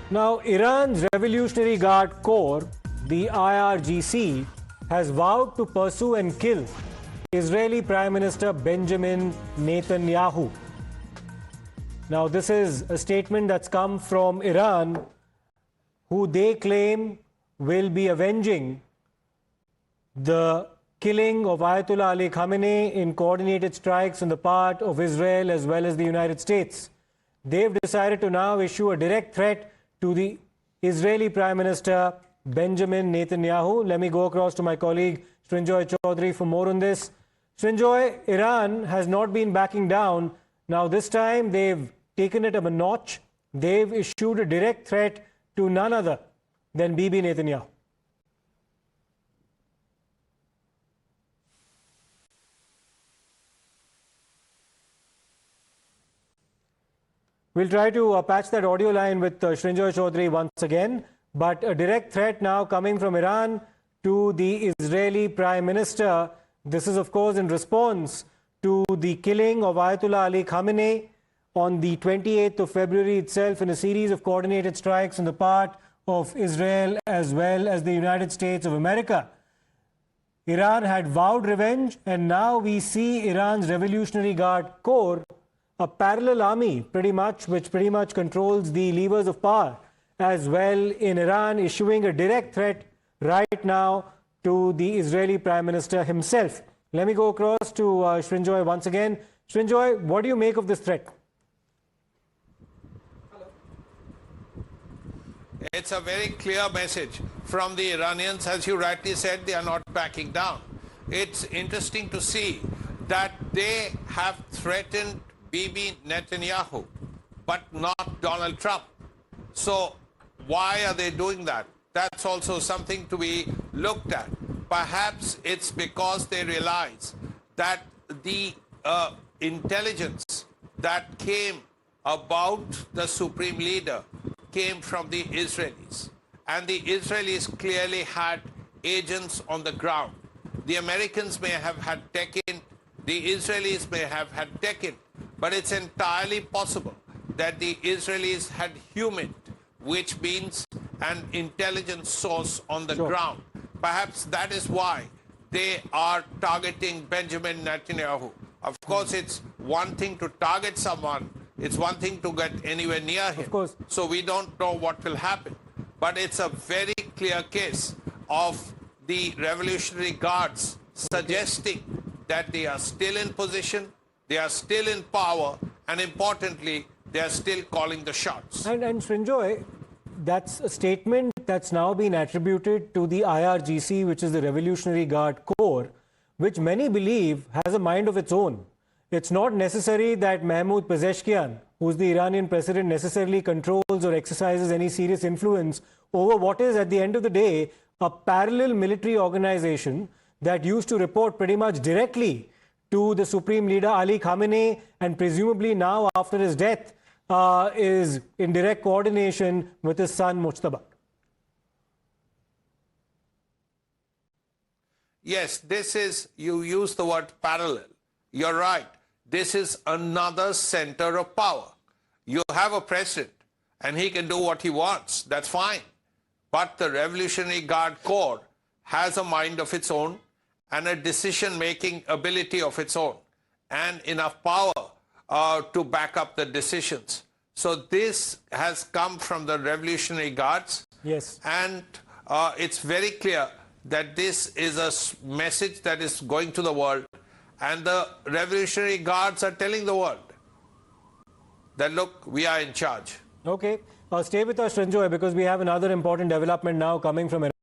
Now, Iran's Revolutionary Guard Corps, the IRGC, has vowed to pursue and kill Israeli Prime Minister Benjamin Netanyahu. Now, this is a statement that's come from Iran, who they claim will be avenging the killing of Ayatollah Ali Khamenei in coordinated strikes on the part of Israel as well as the United States. They've decided to now issue a direct threat to the Israeli Prime Minister Benjamin Netanyahu. Let me go across to my colleague Srinjoy Chaudhary for more on this. Srinjoy, Iran has not been backing down. Now this time they've taken it up a notch. They've issued a direct threat to none other than Bibi Netanyahu. We'll try to patch that audio line with Srinjoy Chaudhary once again. But a direct threat now coming from Iran to the Israeli Prime Minister. This is, of course, in response to the killing of Ayatollah Ali Khamenei on the 28th of February itself in a series of coordinated strikes on the part of Israel as well as the United States of America. Iran had vowed revenge, and now we see Iran's Revolutionary Guard Corps, a parallel army which pretty much controls the levers of power as well in Iran, issuing a direct threat right now to the Israeli Prime Minister himself. Let me go across to Srinjoy once again. Srinjoy, what do you make of this threat? It's a very clear message from the Iranians. As you rightly said, they are not backing down. It's interesting to see that they have threatened Bibi Netanyahu, but not Donald Trump. So why are they doing that? That's also something to be looked at. Perhaps it's because they realize that the intelligence that came about the Supreme Leader came from the Israelis. And the Israelis clearly had agents on the ground. The Americans may have had taken, the Israelis may have had taken, but it's entirely possible that the Israelis had humid, which means an intelligence source on the ground. Perhaps that is why they are targeting Benjamin Netanyahu. Of course, it's one thing to target someone. It's one thing to get anywhere near him. Of course. So we don't know what will happen. But it's a very clear case of the Revolutionary Guards suggesting that they are still in position, they are still in power, and importantly, they are still calling the shots. And Srinjoy, that's a statement that's now been attributed to the IRGC, which is the Revolutionary Guard Corps, which many believe has a mind of its own. It's not necessary that Mahmoud Pezeshkian, who's the Iranian president, necessarily controls or exercises any serious influence over what is, at the end of the day, a parallel military organization that used to report pretty much directly to the Supreme Leader Ali Khamenei, and presumably now, after his death, is in direct coordination with his son Mujtaba. Yes, this is, you use the word parallel. You're right. This is another center of power. You have a president and he can do what he wants. That's fine. But the Revolutionary Guard Corps has a mind of its own and a decision-making ability of its own and enough power to back up the decisions. So this has come from the Revolutionary Guards. Yes. And it's very clear that this is a message that is going to the world. And the Revolutionary Guards are telling the world that, look, we are in charge. Okay. Stay with us, Srinjoy, because we have another important development now coming from Iran.